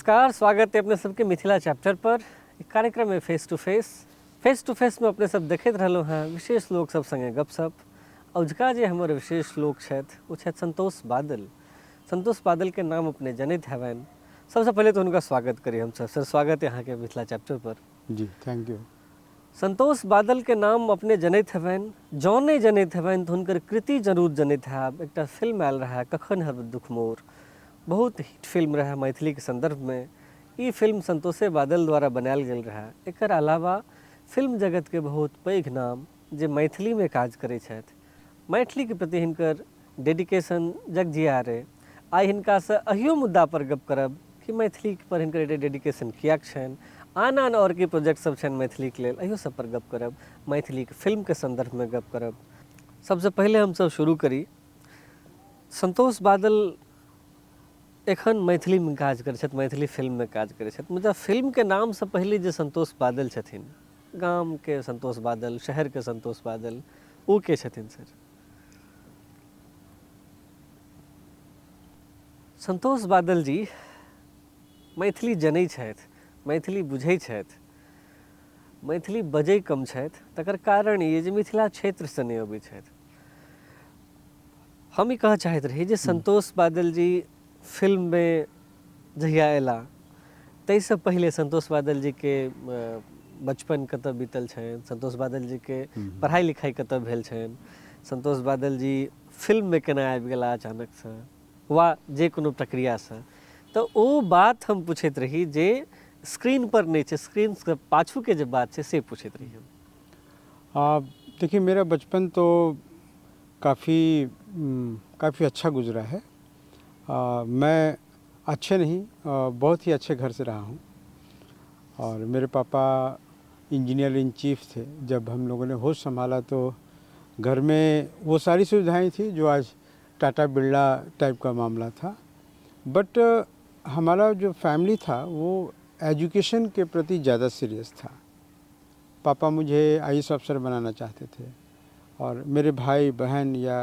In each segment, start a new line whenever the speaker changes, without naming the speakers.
नमस्कार, स्वागत है अपने सबके मिथिला चैप्टर पर। एक कार्यक्रम है फेस टू फेस में अपने सब देखते रहलो हैं विशेष लोग सब संगे गपशप। अजुका जे हमर विशेष लोग छथि वो छथि संतोष बादल के नाम अपने जनैत हेबनि। सबसे पहले तो उनका स्वागत करी हम सब। सर, स्वागत है यहाँ के मिथिला चैप्टर पर।
जी, थैंक यू।
संतोष बादल के नाम अपने जनैत हेबनि, जौं नहीं जनैत हेबनि तो हुनकर कृति जरूर जनैत हैब। एकटा फिल्म आयल रहा कखन हर दुख मोर, बहुत हिट फिल्म रहा मैथिली के संदर्भ में। ई फिल्म संतोषे बादल द्वारा बनायल गेल रहा। एकर अलावा फिल्म जगत के बहुत पैघ नाम जे मैथिली में काज करै छथि, मैथिली के प्रति हिनकर डेडिकेशन जगजियारे। आइ हिनका से अहियो मुद्दा पर गप करब कि मैथिली पर हिनकर एते डेडिकेशन कियाक छनि, आन और की प्रोजेक्ट सब छनि मैथिली के लेल, अहियो सब पर गप करब, मैथिली के फिल्म के संदर्भ में गप करब। सबसे पहले हम सब शुरू करी। संतोष बादल एखन मैथिली में काज करै छथि, मैथिली फिल्म में काज करै छथि। मुदा फिल्म के नाम से पहले जे संतोष बादल छथिन, गाम के संतोष बादल, शहर के संतोष बादल, वो के छथिन सर? संतोष बादल जी मैथिली जनै छथि, मैथिली बुझै छथि, मैथिली बजै कम छथि। तकर कारण ये जे मिथिला क्षेत्र से नहीं अबै छथि। हम ई कहऽ चाहैत रही जे संतोष बादल जी फिल्म में जहिया अयला ताहिसँ पहिले संतोष बादल जी के बचपन कतऽ बीतल छनि, संतोष बादल जी के पढ़ाई लिखाई कतऽ भेल छनि, संतोष बादल जी फिल्म में केना आबि गेला अचानक से, वा जे कोनो प्रक्रिया से। तो वो बात हम पूछैत रही जे स्क्रीन पर नहीं है, स्क्रीन से पाछू के जो बात है से पूछैत रही हम।
देखिए, मेरा बचपन तो काफ़ी अच्छा गुजरा है। मैं अच्छे नहीं बहुत ही अच्छे घर से रहा हूँ और मेरे पापा इंजीनियर इन चीफ थे। जब हम लोगों ने होश संभाला तो घर में वो सारी सुविधाएं थी जो आज टाटा बिरला टाइप का मामला था। बट हमारा जो फैमिली था वो एजुकेशन के प्रति ज़्यादा सीरियस था। पापा मुझे आईएएस अफसर बनाना चाहते थे और मेरे भाई बहन या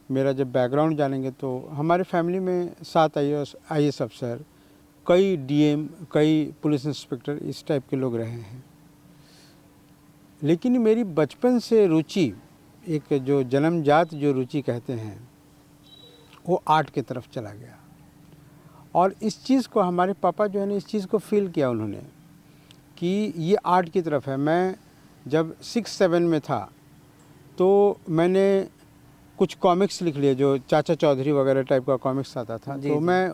मेरा जब बैकग्राउंड जानेंगे तो हमारे फैमिली में 7 आईएएस अफसर, कई डीएम, कई पुलिस इंस्पेक्टर इस टाइप के लोग रहे हैं। लेकिन मेरी बचपन से रुचि, एक जो जन्मजात जो रुचि कहते हैं, वो आर्ट की तरफ चला गया। और इस चीज़ को हमारे पापा जो है ना, इस चीज़ को फील किया उन्होंने कि ये आर्ट की तरफ है। मैं जब 6-7 में था तो मैंने कुछ कॉमिक्स लिख लिए, जो चाचा चौधरी वगैरह टाइप का कॉमिक्स आता था। तो मैं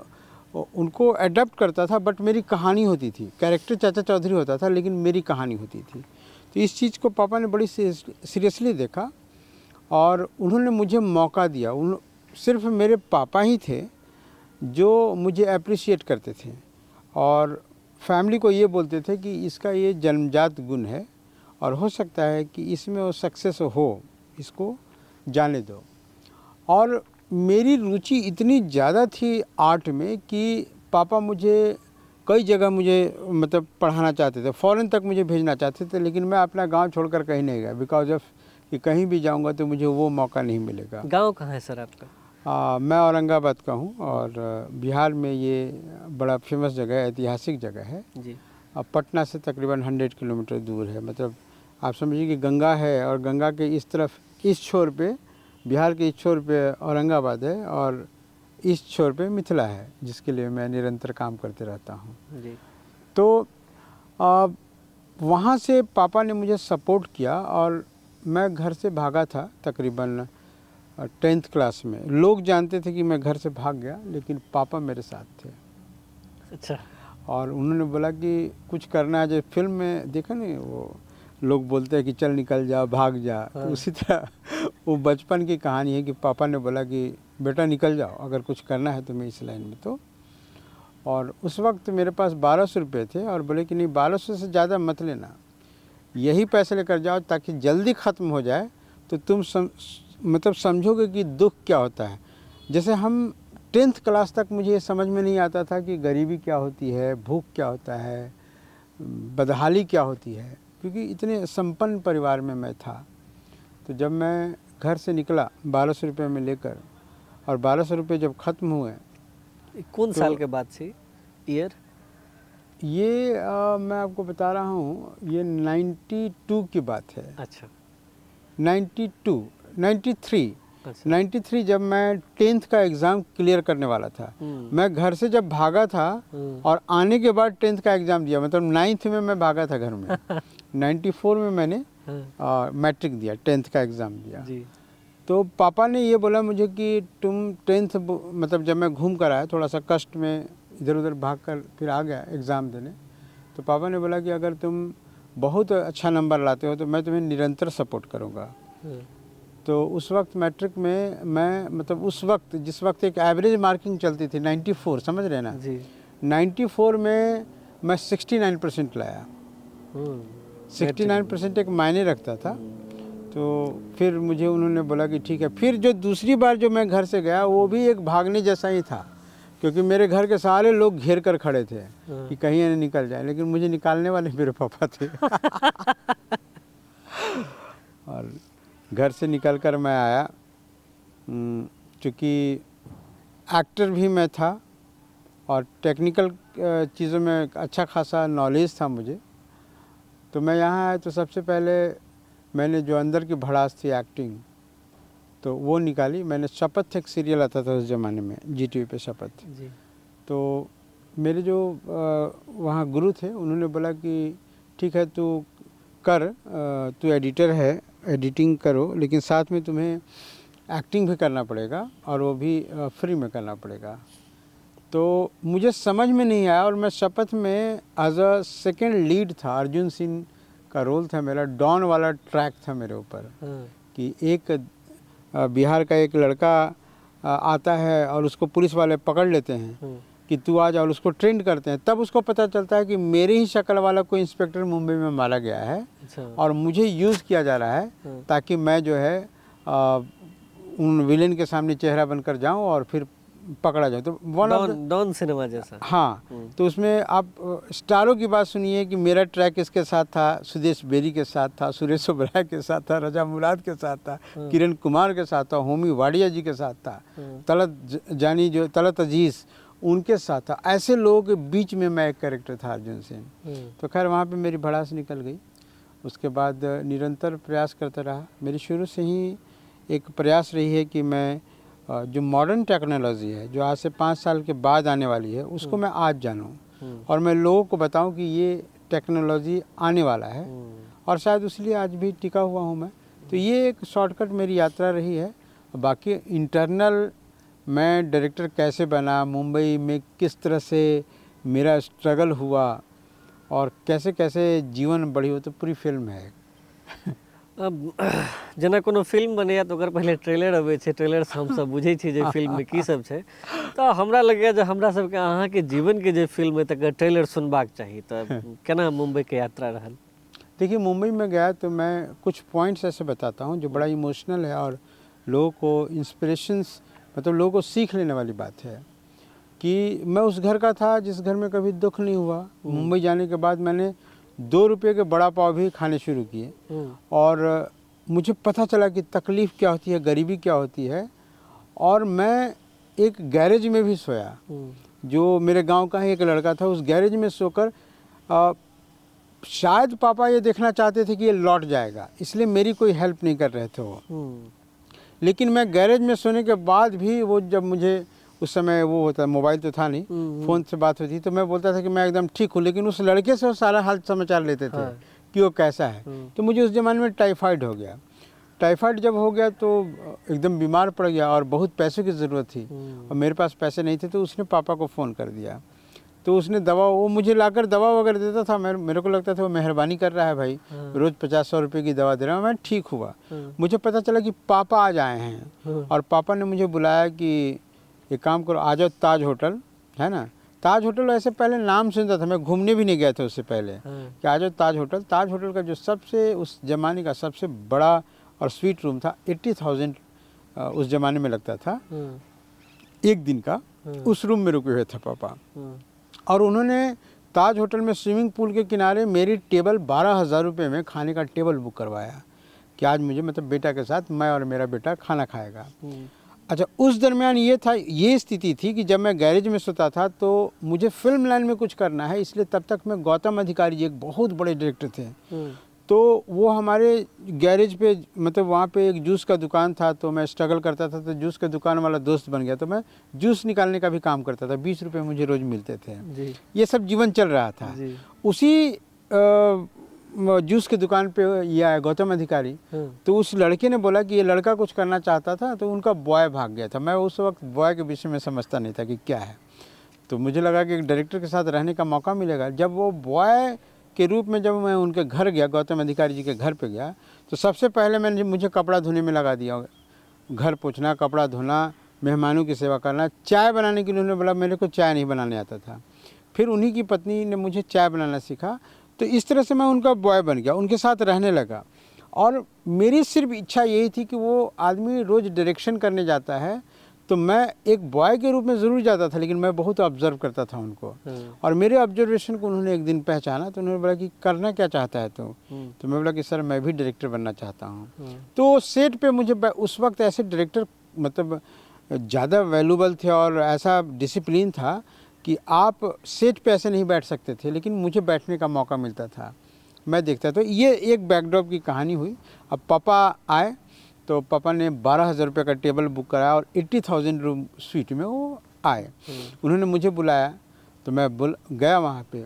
उनको अडेप्ट करता था, बट मेरी कहानी होती थी। कैरेक्टर चाचा चौधरी होता था लेकिन मेरी कहानी होती थी। तो इस चीज़ को पापा ने बड़ी सीरियसली देखा और उन्होंने मुझे मौका दिया। सिर्फ मेरे पापा ही थे जो मुझे अप्रिशिएट करते थे और फैमिली को ये बोलते थे कि इसका ये जन्मजात गुण है और हो सकता है कि इसमें वो सक्सेस हो, इसको जाने दो। और मेरी रुचि इतनी ज़्यादा थी आर्ट में कि पापा मुझे कई जगह मतलब पढ़ाना चाहते थे, फॉरेन तक मुझे भेजना चाहते थे। लेकिन मैं अपना गांव छोड़कर कहीं नहीं गया, बिकॉज ऑफ कि कहीं भी जाऊंगा तो मुझे वो मौका नहीं मिलेगा।
गांव कहाँ है सर आपका?
मैं औरंगाबाद का हूँ और बिहार में ये बड़ा फेमस जगह है, ऐतिहासिक जगह है जी। अब पटना से तकरीबन 100 किलोमीटर दूर है। मतलब आप समझिए कि गंगा है और गंगा के इस तरफ, इस छोर पे बिहार के इस छोर पे औरंगाबाद है और इस छोर पे मिथिला है, जिसके लिए मैं निरंतर काम करते रहता हूँ जी। तो वहाँ से पापा ने मुझे सपोर्ट किया और मैं घर से भागा था तकरीबन 10th क्लास में। लोग जानते थे कि मैं घर से भाग गया, लेकिन पापा मेरे साथ थे।
अच्छा।
और उन्होंने बोला कि कुछ करना है। जो फिल्म में देखा नहीं, वो लोग बोलते हैं कि चल निकल जा, भाग जा। हाँ। तो उसी तरह वो बचपन की कहानी है कि पापा ने बोला कि बेटा निकल जाओ, अगर कुछ करना है तुम्हें इस लाइन में तो। और उस वक्त मेरे पास 1200 रुपये थे और बोले कि नहीं, 1200 से ज़्यादा मत लेना, यही पैसे लेकर जाओ ताकि जल्दी ख़त्म हो जाए तो तुम मतलब समझोगे कि दुख क्या होता है। जैसे हम 10th क्लास तक मुझे ये समझ में नहीं आता था कि गरीबी क्या होती है, भूख क्या होता है, बदहाली क्या होती है, क्योंकि इतने संपन्न परिवार में मैं था। तो जब मैं घर से निकला 1200 रुपये में लेकर, और 1200 रुपये जब ख़त्म हुए,
कौन साल के बाद से ईयर?
ये मैं आपको बता रहा हूँ, ये 92 की बात है।
अच्छा
92, 93,
अच्छा
93 जब मैं 10th का एग्ज़ाम क्लियर करने वाला था। मैं घर से जब भागा था और आने के बाद 10th का एग्ज़ाम दिया, मतलब 9th में मैं भागा था घर में। 94 में मैंने मैट्रिक दिया, 10th का एग्ज़ाम दिया।
जी
तो पापा ने ये बोला मुझे कि तुम 10th, मतलब जब मैं घूम कर आया, थोड़ा सा कष्ट में इधर उधर भाग कर फिर आ गया एग्ज़ाम देने, तो पापा ने बोला कि अगर तुम बहुत अच्छा नंबर लाते हो तो मैं तुम्हें निरंतर सपोर्ट करूँगा। तो उस वक्त मैट्रिक में मैं, मतलब उस वक्त जिस वक्त एक एवरेज मार्किंग चलती थी 94, समझ रहे ना
जी
94 में मैं 69% लाया। 69% एक मायने रखता था। तो फिर मुझे उन्होंने बोला कि ठीक है। फिर जो दूसरी बार जो मैं घर से गया वो भी एक भागने जैसा ही था, क्योंकि मेरे घर के सारे लोग घेर कर खड़े थे कि कहीं ये निकल जाए, लेकिन मुझे निकालने वाले मेरे पापा थे। और घर से निकल कर मैं आया, चूँकि एक्टर भी मैं था और टेक्निकल चीज़ों में अच्छा खासा नॉलेज था मुझे। तो मैं यहाँ आया तो सबसे पहले मैंने जो अंदर की भड़ास थी एक्टिंग, तो वो निकाली। मैंने शपथ एक सीरियल आता था उस ज़माने में, GTV पे शपथ।
जी
तो मेरे जो वहाँ गुरु थे उन्होंने बोला कि ठीक है तू कर, तू एडिटर है, एडिटिंग करो, लेकिन साथ में तुम्हें एक्टिंग भी करना पड़ेगा और वो भी फ्री में करना पड़ेगा। तो मुझे समझ में नहीं आया और मैं शपथ में एज अ सेकेंड लीड था, अर्जुन सिंह का रोल था मेरा, डॉन वाला ट्रैक था मेरे ऊपर। कि एक बिहार का एक लड़का आता है और उसको पुलिस वाले पकड़ लेते हैं कि तू आ जा, और उसको ट्रेंड करते हैं। तब उसको पता चलता है कि मेरे ही शक्ल वाला कोई इंस्पेक्टर मुंबई में मारा गया है।
अच्छा
और मुझे यूज़ किया जा रहा है ताकि मैं जो है उन विलेन के सामने चेहरा बनकर जाऊं और फिर पकड़ा जाऊं। तो
डॉन सिनेमा जैसा।
हाँ, तो उसमें आप स्टारों की बात सुनिए कि मेरा ट्रैक इसके साथ था, सुदेश बेरी के साथ था, सुरेश ओबराय के साथ था, रजा मुराद के साथ था, किरण कुमार के साथ था, होमी वाडिया जी के साथ था, तलत जानी जो तलत अजीज़ उनके साथ था। ऐसे लोगों के बीच में मैं एक कैरेक्टर था, अर्जुन सिंह। तो खैर वहाँ पे मेरी भड़ास निकल गई। उसके बाद निरंतर प्रयास करता रहा। मेरी शुरू से ही एक प्रयास रही है कि मैं जो मॉडर्न टेक्नोलॉजी है जो आज से 5 साल के बाद आने वाली है उसको मैं आज जानूं और मैं लोगों को बताऊं कि ये टेक्नोलॉजी आने वाला है, और शायद इसलिए आज भी टिका हुआ हूं मैं। तो ये एक शॉर्टकट मेरी यात्रा रही है। बाकी इंटरनल मैं डायरेक्टर कैसे बना, मुंबई में किस तरह से मेरा स्ट्रगल हुआ और कैसे कैसे जीवन बढ़ी, हो तो पूरी फिल्म है।
अब जेना कोनो फिल्म बनैया तो ओकर पहले ट्रेलर अबै छै, ट्रेलर से हम सब बुझै छी जे फिल्म में की सब छै। तो हमरा लगैया जे हमरा सबके अहाँ के जीवन के जे फिल्म है तकर ट्रेलर सुनबाक चाही। तो केना मुंबई के यात्रा रहल?
देखिए, मुंबई में गया तो मैं कुछ पॉइंट्स ऐसे बताता हूँ जो बड़ा इमोशनल है और लोगों को इंस्पिरेशंस, मतलब लोगों को सीख लेने वाली बात है। कि मैं उस घर का था जिस घर में कभी दुख नहीं हुआ। मुंबई जाने के बाद मैंने 2 रुपये के बड़ा पाव भी खाने शुरू किए और मुझे पता चला कि तकलीफ़ क्या होती है, गरीबी क्या होती है। और मैं एक गैरेज में भी सोया, जो मेरे गांव का ही एक लड़का था, उस गैरेज में सोकर शायद पापा ये देखना चाहते थे कि ये लौट जाएगा, इसलिए मेरी कोई हेल्प नहीं कर रहे थे वो। लेकिन मैं गैरेज में सोने के बाद भी वो, जब मुझे उस समय वो होता, मोबाइल तो था नहीं, फ़ोन से बात होती, तो मैं बोलता था कि मैं एकदम ठीक हूँ, लेकिन उस लड़के से वो सारा हाल समाचार लेते थे कि वो कैसा है। तो मुझे उस ज़माने में टाइफाइड हो गया। टाइफाइड जब हो गया तो एकदम बीमार पड़ गया और बहुत पैसों की ज़रूरत थी और मेरे पास पैसे नहीं थे। तो उसने पापा को फ़ोन कर दिया, तो उसने दवा, वो मुझे लाकर दवा वगैरह देता था। मेरे को लगता था वो मेहरबानी कर रहा है भाई, रोज़ 50-100 रुपये की दवा दे रहा है। मैं ठीक हुआ। मुझे पता चला कि पापा आज आए हैं और पापा ने मुझे बुलाया कि एक काम करो, आ जाओ ताज होटल, है ना। ताज होटल ऐसे पहले नाम सुनता था, मैं घूमने भी नहीं गया था उससे पहले, कि आ जाओ ताज होटल। ताज होटल का जो सबसे उस ज़माने का सबसे बड़ा और स्वीट रूम था, 80,000 उस ज़माने में लगता था एक दिन का। उस रूम में रुके हुए थे पापा, और उन्होंने ताज होटल में स्विमिंग पूल के किनारे मेरी टेबल 12,000 रुपये में खाने का टेबल बुक करवाया कि आज मुझे, मतलब बेटा के साथ, मैं और मेरा बेटा खाना खाएगा। अच्छा, उस दरमियान ये था, ये स्थिति थी कि जब मैं गैरेज में सोता था तो मुझे फिल्म लाइन में कुछ करना है, इसलिए तब तक मैं गौतम अधिकारी जी एक बहुत बड़े डायरेक्टर थे, तो वो हमारे गैरेज पे, मतलब वहाँ पे एक जूस का दुकान था, तो मैं स्ट्रगल करता था, तो जूस के दुकान वाला दोस्त बन गया, तो मैं जूस निकालने का भी काम करता था, 20 रुपये मुझे रोज़ मिलते थे
जी।
ये सब जीवन चल रहा था
जी।
उसी जूस की दुकान पे ये आया गौतम अधिकारी, तो उस लड़के ने बोला कि ये लड़का कुछ करना चाहता था, तो उनका बॉय भाग गया था। मैं उस वक्त बॉय के विषय में समझता नहीं था कि क्या है, तो मुझे लगा कि एक डायरेक्टर के साथ रहने का मौका मिलेगा। जब वो बॉय के रूप में जब मैं उनके घर गया, गौतम अधिकारी जी के घर पे गया, तो सबसे पहले मैंने मुझे कपड़ा धोने में लगा दिया, घर पोंछना, कपड़ा धोना, मेहमानों की सेवा करना, चाय बनाने के लिए उन्होंने बोला, मेरे को चाय नहीं बनाने आता था। फिर उन्हीं की पत्नी ने मुझे चाय बनाना सिखा, तो इस तरह से मैं उनका बॉय बन गया, उनके साथ रहने लगा। और मेरी सिर्फ इच्छा यही थी कि वो आदमी रोज़ डायरेक्शन करने जाता है, तो मैं एक बॉय के रूप में ज़रूर जाता था, लेकिन मैं बहुत ऑब्ज़र्व करता था उनको। और मेरे ऑब्जर्वेशन को उन्होंने एक दिन पहचाना, तो उन्होंने बोला कि करना क्या चाहता है तू? तो मैं बोला कि सर मैं भी डायरेक्टर बनना चाहता हूँ। तो सेट पे मुझे उस वक्त ऐसे डायरेक्टर मतलब ज़्यादा वैल्यूबल थे और ऐसा डिसिप्लिन था कि आप सेट पे ऐसे नहीं बैठ सकते थे, लेकिन मुझे बैठने का मौका मिलता था, मैं देखता। तो ये एक बैकड्रॉप की कहानी हुई। अब पापा आए तो पापा ने 12,000 रुपये का टेबल बुक कराया और 80,000 रूम स्वीट में वो आए। उन्होंने मुझे बुलाया, तो मैं गया वहाँ पे।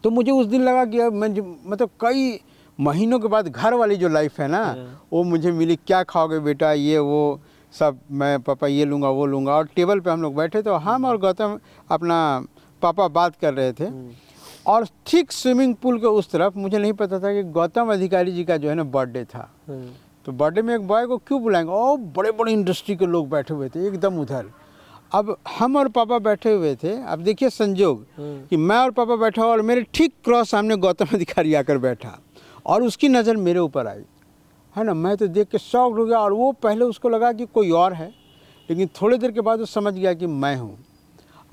तो मुझे उस दिन लगा कि अब मैं मतलब कई महीनों के बाद घर वाली जो लाइफ है ना, वो मुझे मिली। क्या खाओगे बेटा, ये वो सब, मैं पापा ये लूँगा वो लूँगा। और टेबल पे हम लोग बैठे, तो हम और गौतम अपना पापा बात कर रहे थे, और ठीक स्विमिंग पूल के उस तरफ, मुझे नहीं पता था कि गौतम अधिकारी जी का जो है ना बर्थडे था। तो बर्थडे में एक बॉय को क्यों बुलाएंगे, और बड़े बड़े इंडस्ट्री के लोग बैठे हुए थे एकदम उधर। अब हम और पापा बैठे हुए थे। अब देखिए संजोग कि मैं और पापा बैठा और मेरे ठीक क्रॉस सामने गौतम अधिकारी आकर बैठा, और उसकी नज़र मेरे ऊपर आई, है ना। मैं तो देख के शॉक्ड हो गया, और वो पहले उसको लगा कि कोई और है, लेकिन थोड़ी देर के बाद वो समझ गया कि मैं हूँ।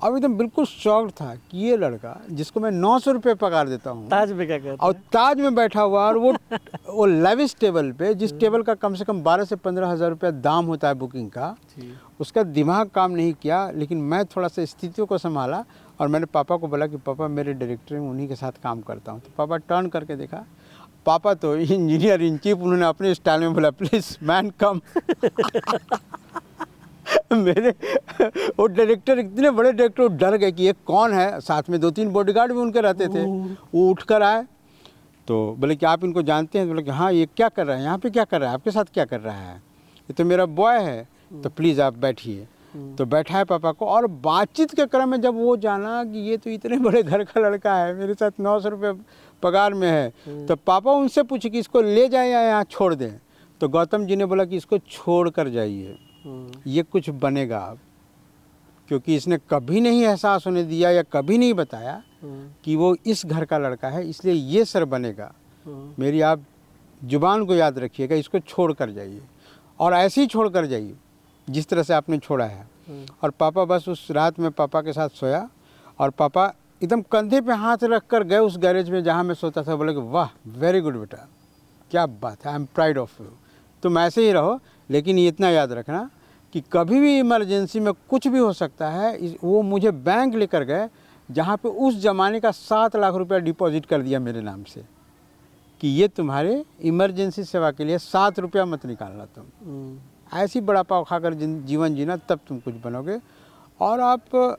अब एकदम बिल्कुल शॉक्ड था कि ये लड़का जिसको मैं 900 रुपये पगार देता हूँ,
ताज में क्या कहते हैं,
और ताज में बैठा हुआ, और वो लेविश टेबल पे, जिस टेबल का कम से कम 12 से 15,000 रुपया दाम होता है बुकिंग का, उसका दिमाग काम नहीं किया। लेकिन मैं थोड़ा सा स्थितियों को संभाला, और मैंने पापा को बोला कि पापा मेरे डायरेक्टर हैं, उन्हीं के साथ काम करता हूँ। तो पापा टर्न करके देखा, पापा तो इंजीनियर इन चीफ, उन्होंने अपने स्टाइल में बोला, प्लीज मैन कम। मेरे वो डायरेक्टर, इतने बड़े डायरेक्टर, डर गए कि ये कौन है। साथ में 2-3 बॉडीगार्ड भी उनके रहते थे। वो उठकर आए, तो बोले कि आप इनको जानते हैं? बोले कि हाँ, ये क्या कर रहा है यहाँ पे, क्या कर रहा है, आपके साथ क्या कर रहा है? ये तो मेरा बॉय है, तो प्लीज़ आप बैठिए। तो बैठाए पापा को, और बातचीत के क्रम में जब वो जाना कि ये तो इतने बड़े घर का लड़का है, मेरे साथ 900 रुपये पगार में है, तो पापा उनसे पूछे कि इसको ले जाए या यहाँ छोड़ दें। तो गौतम जी ने बोला कि इसको छोड़ कर जाइए, ये कुछ बनेगा अब, क्योंकि इसने कभी नहीं एहसास होने दिया या कभी नहीं बताया कि वो इस घर का लड़का है, इसलिए ये सर बनेगा। मेरी आप जुबान को याद रखिएगा, इसको छोड़ कर जाइए, और ऐसे ही छोड़ कर जाइए जिस तरह से आपने छोड़ा है। और पापा बस उस रात में पापा के साथ सोया, और पापा एकदम कंधे पे हाथ रख कर गए उस गैरेज में जहाँ मैं सोता था। बोले कि वाह, वेरी गुड बेटा, क्या बात है, I am pride of you, तुम ऐसे ही रहो, लेकिन ये इतना याद रखना कि कभी भी इमरजेंसी में कुछ भी हो सकता है। वो मुझे बैंक लेकर गए, जहाँ पे उस ज़माने का 7 लाख रुपया डिपॉजिट कर दिया मेरे नाम से, कि ये तुम्हारे इमरजेंसी सेवा के लिए 7 रुपया मत निकालना तुम, ऐसी बड़ा पाव खाकर जीवन जीना, तब तुम कुछ बनोगे। और आप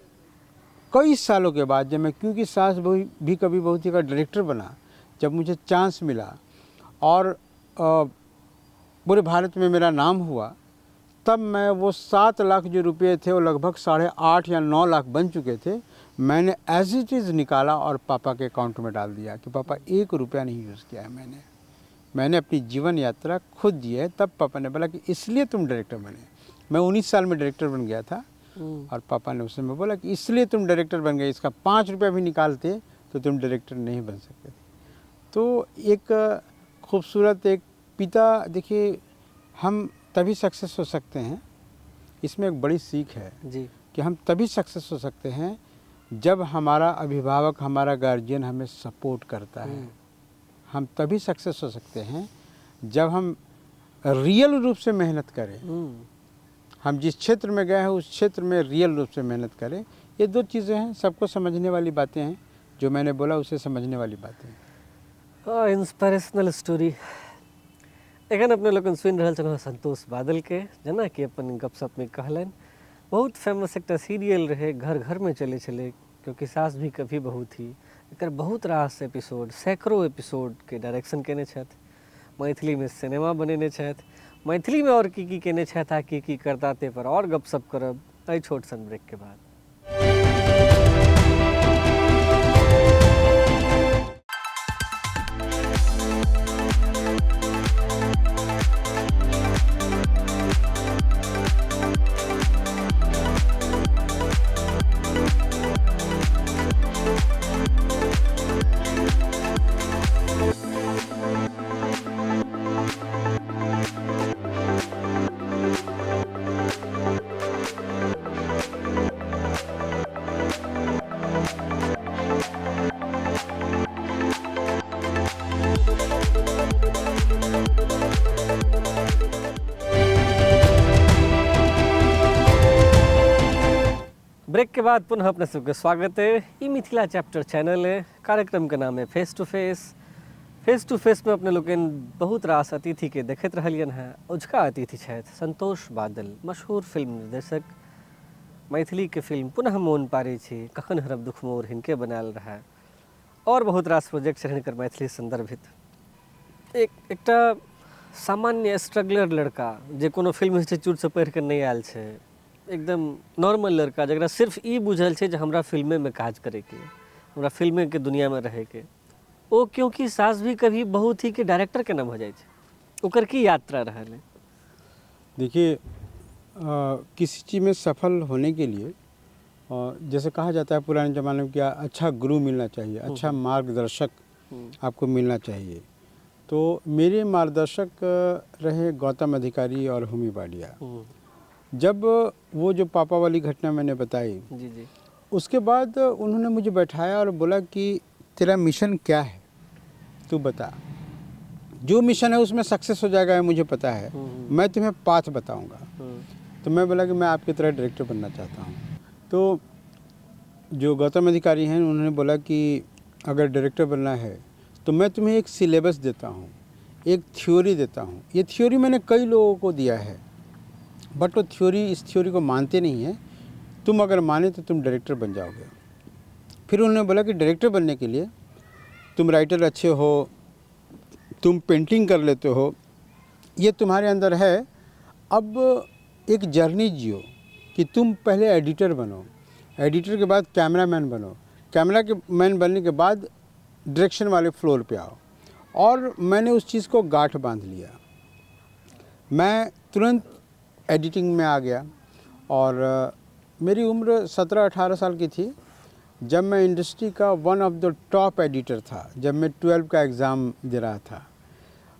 कई सालों के बाद, जब मैं क्योंकि सास भी कभी बहू थी का डायरेक्टर बना, जब मुझे चांस मिला और पूरे भारत में मेरा नाम हुआ, तब मैं वो 7 लाख जो रुपये थे, वो लगभग 8.5 या 9 लाख बन चुके थे। मैंने एज इट इज़ निकाला और पापा के अकाउंट में डाल दिया कि पापा 1 रुपया नहीं यूज़ किया है मैंने अपनी जीवन यात्रा खुद जी है। तब पापा ने बोला कि इसलिए तुम डायरेक्टर बने। मैं 19 साल में डायरेक्टर बन गया था, और पापा ने उस समय बोला कि इसलिए तुम डायरेक्टर बन गए, इसका 5 रुपया भी निकालते तो तुम डायरेक्टर नहीं बन सकते थे। तो एक खूबसूरत एक पिता, देखिए हम तभी सक्सेस हो सकते हैं, इसमें एक बड़ी सीख है जी, कि हम तभी सक्सेस हो सकते हैं जब हमारा अभिभावक, हमारा गार्जियन हमें सपोर्ट करता है। हम तभी सक्सेस हो सकते हैं जब हम रियल रूप से मेहनत करें। हम जिस क्षेत्र में गए हैं उस क्षेत्र में रियल रूप से मेहनत करें। ये दो चीज़ें हैं, सबको समझने वाली बातें हैं, जो मैंने बोला उसे समझने वाली बातें हैं।
इंस्पिरेशनल स्टोरी एखन अपने लोगन सुनि रहल छलहुँ संतोष बादल के, जेना कि अपन गपशप में कहलन, बहुत फेमस एक सीरियल रहे, घर घर में चले छले, क्योंकि सास भी कभी बहू थी। एकर बहुत रास एपिसोड, सैकड़ों एपिसोड के डायरेक्शन केने छथि, मैथिली में सिनेमा बनेने छथि, मैथिली में और की केने छथि आ की करता ते पर और गपशप करब एहि छोट सन ब्रेक के बाद। ब्रेक के बाद पुनः अपने सबके स्वागत है। ये मिथिला चैप्टर चैनल है, कार्यक्रम के नाम है face to face. Face to face में अपने लोग बहुत रास अतिथि के देखते रहलियन हैं। उजका अतिथि छथि संतोष बादल, मशहूर फिल्म निर्देशक। मैथिली के फिल्म पुनः मोन पारी छी, कखन हरब दुख मोर हिनके बनायल रहा, और बहुत रास प्रोजेक्ट हिनकर मैथिली संदर्भित। एकटा सामान्य स्ट्रगलर लड़का जे कोनो फिल्म इंस्टीट्यूट से पढ़ के नहीं आयल छे, एकदम नॉर्मल लड़का जरा सिर्फ ई बुझल छे जे हमरा फिल्मे में काज करे के, हमरा फिल्मे के दुनिया में रहे के, ओ क्योंकि सास भी कभी बहू थी के डायरेक्टर के नाम हो जाए छे। ओकर की यात्रा रहल है?
देखिए, किसी चीज़ में सफल होने के लिए जैसे कहा जाता है पुराने ज़माने में, क्या अच्छा गुरु मिलना चाहिए, अच्छा मार्गदर्शक आपको मिलना चाहिए। तो मेरे मार्गदर्शक रहे गौतम अधिकारी और हुमी बाडिया। जब वो जो पापा वाली घटना मैंने बताई,
जी,
उसके बाद उन्होंने मुझे बैठाया और बोला कि तेरा मिशन क्या है, तू बता। जो मिशन है उसमें सक्सेस हो जाएगा, है मुझे पता है, मैं तुम्हें पाथ बताऊंगा। तो मैं बोला कि मैं आपकी तरह डायरेक्टर बनना चाहता हूँ। तो जो गौतम अधिकारी हैं उन्होंने बोला कि अगर डायरेक्टर बनना है तो मैं तुम्हें एक सिलेबस देता हूँ, एक थ्योरी देता हूँ। ये थ्योरी मैंने कई लोगों को दिया है, बट वो इस थ्योरी को मानते नहीं हैं। तुम अगर माने तो तुम डायरेक्टर बन जाओगे। फिर उन्होंने बोला कि डायरेक्टर बनने के लिए तुम राइटर अच्छे हो, तुम पेंटिंग कर लेते हो, ये तुम्हारे अंदर है। अब एक जर्नी जियो कि तुम पहले एडिटर बनो, एडिटर के बाद कैमरामैन बनो, कैमरा के मैन बनने के बाद डायरेक्शन वाले फ्लोर पे आओ। और मैंने उस चीज़ को गांठ बांध लिया। मैं तुरंत एडिटिंग में आ गया और मेरी उम्र 17-18 साल की थी जब मैं इंडस्ट्री का one of the top editor था, जब मैं 12 का एग्ज़ाम दे रहा था।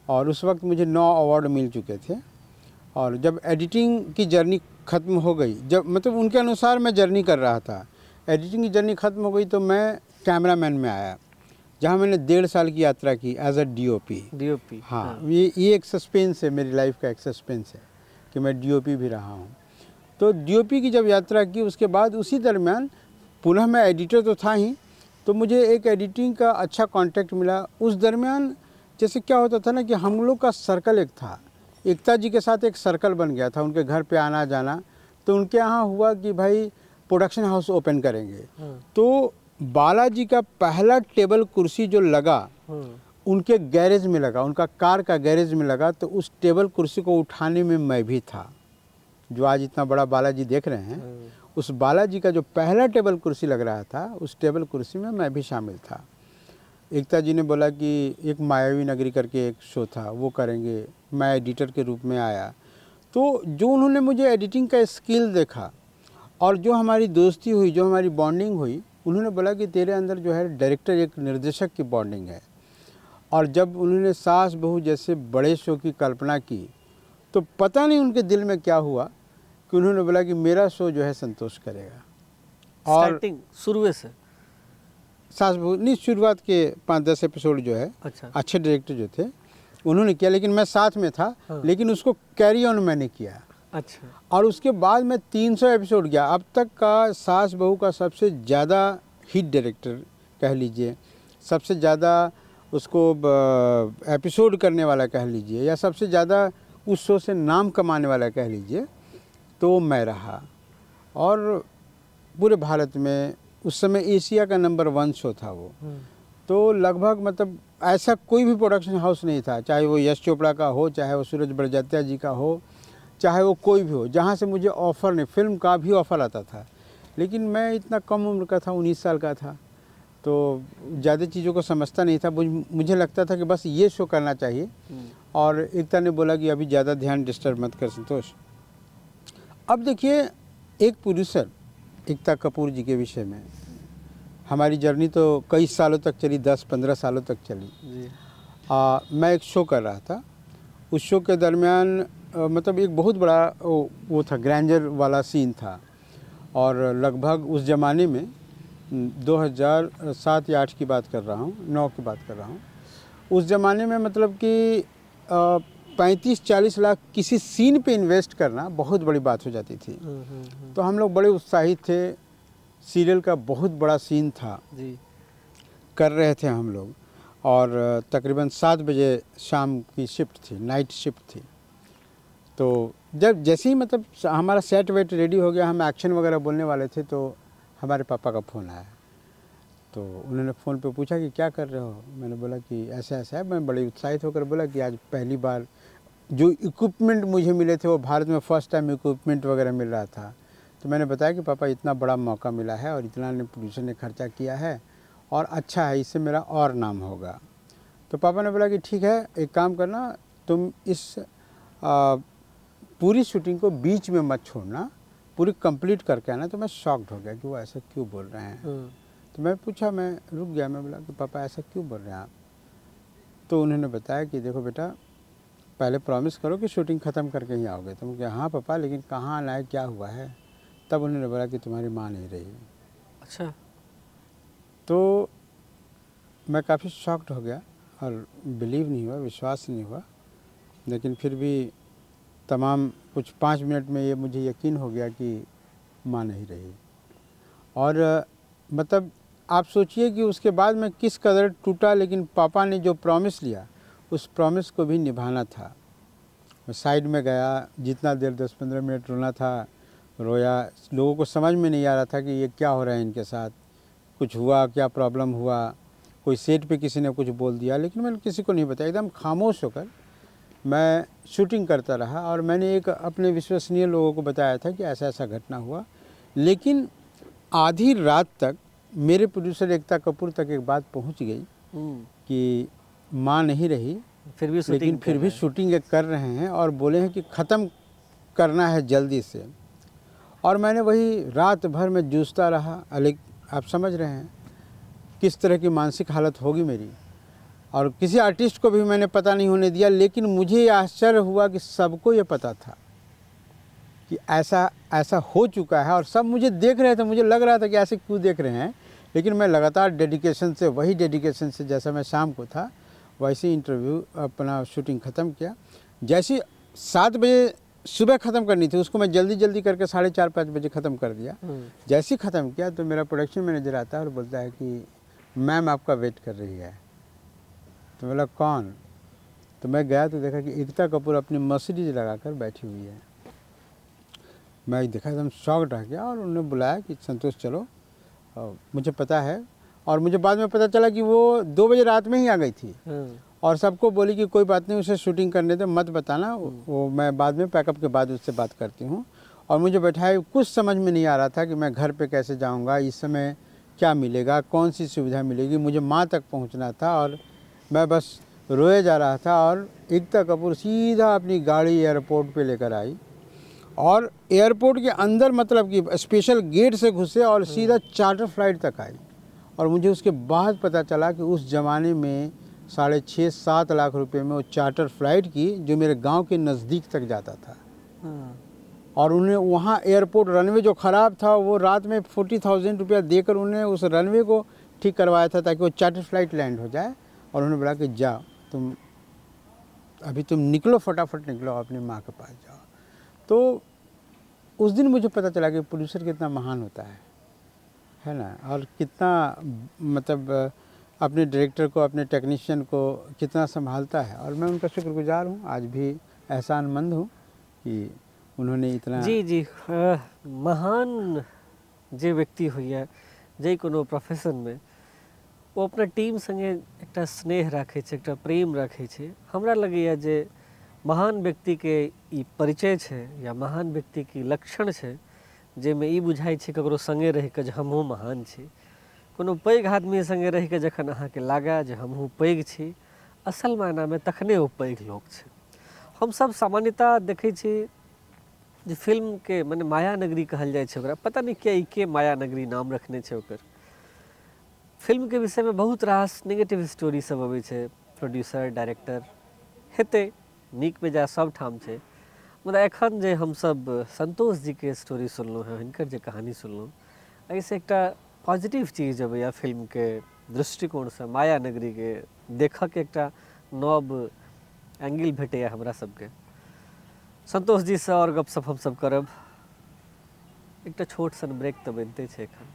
और उस वक्त मुझे 9 अवार्ड मिल चुके थे। और जब एडिटिंग की जर्नी ख़त्म हो गई, जब मतलब उनके अनुसार मैं जर्नी कर रहा था, एडिटिंग की जर्नी ख़त्म हो गई तो मैं कैमरामैन में आया, जहाँ मैंने 1.5 साल की यात्रा की एज अ DOP। हाँ, ये एक सस्पेंस है, मेरी लाइफ का एक सस्पेंस है कि मैं DOP भी रहा हूँ। तो DOP की जब यात्रा की उसके बाद उसी दरमियान पुनः मैं एडिटर तो था ही, तो मुझे एक एडिटिंग का अच्छा कॉन्टैक्ट मिला। उस दरमियान जैसे क्या होता था ना कि हम लोग का सर्कल एक था, एकता जी के साथ एक सर्कल बन गया था, उनके घर पे आना जाना। तो उनके यहाँ हुआ कि भाई प्रोडक्शन हाउस ओपन करेंगे, तो बालाजी का पहला टेबल कुर्सी जो लगा उनके गैरेज में लगा, उनका कार का गैरेज में लगा। तो उस टेबल कुर्सी को उठाने में मैं भी था। जो आज इतना बड़ा बालाजी देख रहे हैं, उस बालाजी का जो पहला टेबल कुर्सी लग रहा था, उस टेबल कुर्सी में मैं भी शामिल था। एकता जी ने बोला कि एक मायावी नगरी करके एक शो था, वो करेंगे। मैं एडिटर के रूप में आया। तो जो उन्होंने मुझे एडिटिंग का स्किल देखा और जो हमारी दोस्ती हुई, जो हमारी बॉन्डिंग हुई, उन्होंने बोला कि तेरे अंदर जो है डायरेक्टर एक निर्देशक की बॉन्डिंग है। और जब उन्होंने सास बहू जैसे बड़े शो की कल्पना की तो पता नहीं उनके दिल में क्या हुआ कि उन्होंने बोला कि मेरा शो जो है संतोष करेगा। और
स्टार्टिंग शुरू से
सास बहू नहीं, शुरुआत के 5-10 एपिसोड जो है अच्छे डायरेक्टर जो थे उन्होंने किया, लेकिन मैं साथ में था। लेकिन उसको कैरी ऑन मैंने किया।
अच्छा।
और उसके बाद मैं 300 एपिसोड गया। अब तक का सास बहू का सबसे ज़्यादा हिट डायरेक्टर कह लीजिए, सबसे ज़्यादा उसको एपिसोड करने वाला कह लीजिए, या सबसे ज़्यादा उस शो से नाम कमाने वाला कह लीजिए, तो मैं रहा। और पूरे भारत में उस समय एशिया का नंबर 1 शो था वो। तो लगभग मतलब ऐसा कोई भी प्रोडक्शन हाउस नहीं था, चाहे वो यश चोपड़ा का हो, चाहे वो सूरज बड़जात्या जी का हो, चाहे वो कोई भी हो, जहाँ से मुझे ऑफ़र नहीं, फिल्म का भी ऑफ़र आता था। लेकिन मैं इतना कम उम्र का था, 19 साल का था, तो ज़्यादा चीज़ों को समझता नहीं था। मुझे लगता था कि बस ये शो करना चाहिए। और एकता ने बोला कि अभी ज़्यादा ध्यान डिस्टर्ब मत कर संतोष। अब देखिए, एक प्रोड्यूसर एकता कपूर जी के विषय में हमारी जर्नी तो कई सालों तक चली, 10-15 सालों तक चली
जी।
मैं एक शो कर रहा था। उस शो के दरमियान मतलब एक बहुत बड़ा वो था, ग्रैंडर वाला सीन था। और लगभग उस ज़माने में 2007 या 8 की बात कर रहा हूँ, 9 की बात कर रहा हूँ। उस ज़माने में मतलब कि 35-40 लाख किसी सीन पे इन्वेस्ट करना बहुत बड़ी बात हो जाती थी। तो हम लोग बड़े उत्साहित थे। सीरियल का बहुत बड़ा सीन था
जी।
कर रहे थे हम लोग। और तकरीबन 7 बजे शाम की शिफ्ट थी, नाइट शिफ्ट थी। तो जब जैसे ही मतलब हमारा सेट वेट रेडी हो गया, हम एक्शन वगैरह बोलने वाले थे, तो हमारे पापा का फ़ोन आया। तो उन्होंने फ़ोन पे पूछा कि क्या कर रहे हो। मैंने बोला कि ऐसा ऐसा है। मैं बड़े उत्साहित होकर बोला कि आज पहली बार जो इक्विपमेंट मुझे मिले थे, वो भारत में फ़र्स्ट टाइम इक्विपमेंट वगैरह मिल रहा था। तो मैंने बताया कि पापा इतना बड़ा मौका मिला है और इतना ने प्रोड्यूसर ने खर्चा किया है और अच्छा है, इससे मेरा और नाम होगा। तो पापा ने बोला कि ठीक है, एक काम करना, तुम इस पूरी शूटिंग को बीच में मत छोड़ना, पूरी कंप्लीट करके आना। तो मैं शॉक्ड हो गया कि वो ऐसा क्यों बोल रहे हैं। तो मैं पूछा, मैं रुक गया, मैं बोला कि पापा ऐसा क्यों बोल रहे हैं आप। तो उन्होंने बताया कि देखो बेटा, पहले प्रॉमिस करो कि शूटिंग ख़त्म करके ही आओगे। तो मैं कहा हाँ पापा, लेकिन कहाँ आना है, क्या हुआ है। तब उन्होंने बोला कि तुम्हारी माँ नहीं रही।
अच्छा।
तो मैं काफ़ी शॉक्ड हो गया और बिलीव नहीं हुआ, विश्वास नहीं हुआ। लेकिन फिर भी तमाम कुछ 5 मिनट में ये मुझे यकीन हो गया कि माँ नहीं रही। और मतलब आप सोचिए कि उसके बाद मैं किस कदर टूटा। लेकिन पापा ने जो प्रॉमिस लिया, उस प्रॉमिस को भी निभाना था। मैं साइड में गया, जितना देर 10-15 मिनट रोना था रोया। लोगों को समझ में नहीं आ रहा था कि ये क्या हो रहा है इनके साथ, कुछ हुआ, क्या प्रॉब्लम हुआ, कोई सेट पे किसी ने कुछ बोल दिया। लेकिन मैंने किसी को नहीं बताया, एकदम खामोश होकर मैं शूटिंग करता रहा। और मैंने एक अपने विश्वसनीय लोगों को बताया था कि ऐसा ऐसा घटना हुआ। लेकिन आधी रात तक मेरे प्रोड्यूसर एकता कपूर तक एक बात पहुंच गई कि माँ नहीं रही,
फिर भी
लेकिन फिर भी शूटिंग कर रहे हैं और बोले हैं कि ख़त्म करना है जल्दी से। और मैंने वही रात भर में जूझता रहा। आप समझ रहे हैं किस तरह की मानसिक हालत होगी मेरी। और किसी आर्टिस्ट को भी मैंने पता नहीं होने दिया। लेकिन मुझे आश्चर्य हुआ कि सबको ये पता था कि ऐसा ऐसा हो चुका है और सब मुझे देख रहे थे। मुझे लग रहा था कि ऐसे क्यों देख रहे हैं। लेकिन मैं लगातार डेडिकेशन से, वही डेडिकेशन से जैसा मैं शाम को था वैसे इंटरव्यू अपना शूटिंग ख़त्म किया। जैसे 7 बजे सुबह ख़त्म करनी थी, उसको मैं जल्दी जल्दी करके 4:30-5 बजे ख़त्म कर दिया। जैसे ही ख़त्म किया तो मेरा प्रोडक्शन मैनेजर आता है और बोलता है कि मैम आपका वेट कर रही है। तो बोला कौन। तो मैं गया तो देखा कि एकता कपूर अपनी मर्सिडीज लगाकर बैठी हुई है। मैं देखा एकदम शॉक्ड रह गया। और उन्होंने बुलाया कि संतोष चलो, मुझे पता है। और मुझे बाद में पता चला कि वो 2 बजे रात में ही आ गई थी। और सबको बोली कि कोई बात नहीं, उसे शूटिंग करने दे, मत बताना, वो मैं बाद में पैकअप के बाद उससे बात करती हूँ। और मुझे बैठाए, कुछ समझ में नहीं आ रहा था कि मैं घर पे कैसे जाऊँगा, इस समय क्या मिलेगा, कौन सी सुविधा मिलेगी। मुझे माँ तक पहुँचना था और मैं बस रोए जा रहा था। और एकता कपूर सीधा अपनी गाड़ी एयरपोर्ट पे लेकर आई और एयरपोर्ट के अंदर मतलब कि स्पेशल गेट से घुसे और सीधा चार्टर फ्लाइट तक आई। और मुझे उसके बाद पता चला कि उस ज़माने में 6.5-7 लाख रुपए में वो चार्टर फ्लाइट की, जो मेरे गांव के नज़दीक तक जाता था। और उन्हें वहाँ एयरपोर्ट रनवे जो ख़राब था, वो रात में 40,000 रुपया देकर उन्हें उस रनवे को ठीक करवाया था ताकि वो चार्टर फ्लाइट लैंड हो जाए। और उन्होंने बोला कि जाओ तुम, अभी तुम निकलो, फटाफट निकलो, अपनी माँ के पास जाओ। तो उस दिन मुझे पता चला कि प्रोड्यूसर कितना महान होता है ना, और कितना मतलब अपने डायरेक्टर को, अपने टेक्नीशियन को कितना संभालता है। और मैं उनका शुक्रगुजार हूँ, आज भी एहसानमंद हूँ कि उन्होंने इतना
जी महान जे व्यक्ति होइए जे कोनो प्रोफेशन में वो अपना टीम संगे एकटा स्नेह राखे छै, एकटा प्रेम राखे छै। हमरा लगैए जे महान व्यक्ति के ई परिचय छै या महान व्यक्ति के लक्षण छै जाहिमे ई बुझाइ छै ककरो संगे रहि के जे हमहूँ महान छी। कोनो पैघ आदमी संगे रहि के जखन अहाँके लागय जे हमहूँ पैघ छी, असल मायनामे तखने ओ पैघ लोक छै। हमसब सामान्यतः देखै छी जे फिल्म के माने माया नगरी कहल जाइ छै ओकरा, पता नहीं क्या के माया नगरी नाम रखने छै ओकर। फिल्म के विषय में बहुत रास नेगेटिव स्टोरी सब अबै छै, प्रोड्यूसर डायरेक्टर हेतै नीक बेजाय सब ठाम छै। मुदा एखन जे हमसब संतोष जी के स्टोरी सुनलहुँ हैं, हिनकर जे कहानी सुनलहुँ, एहिसँ एकटा पॉजिटिव चीज अबैया फिल्म के दृष्टिकोण से, माया नगरी के देखऽ के एकटा नव एंगल भेटैया हमरा सबके। संतोष जी से और गपशप हमसब करब, एकटा छोट सन ब्रेक तऽ बनिते छै एखन।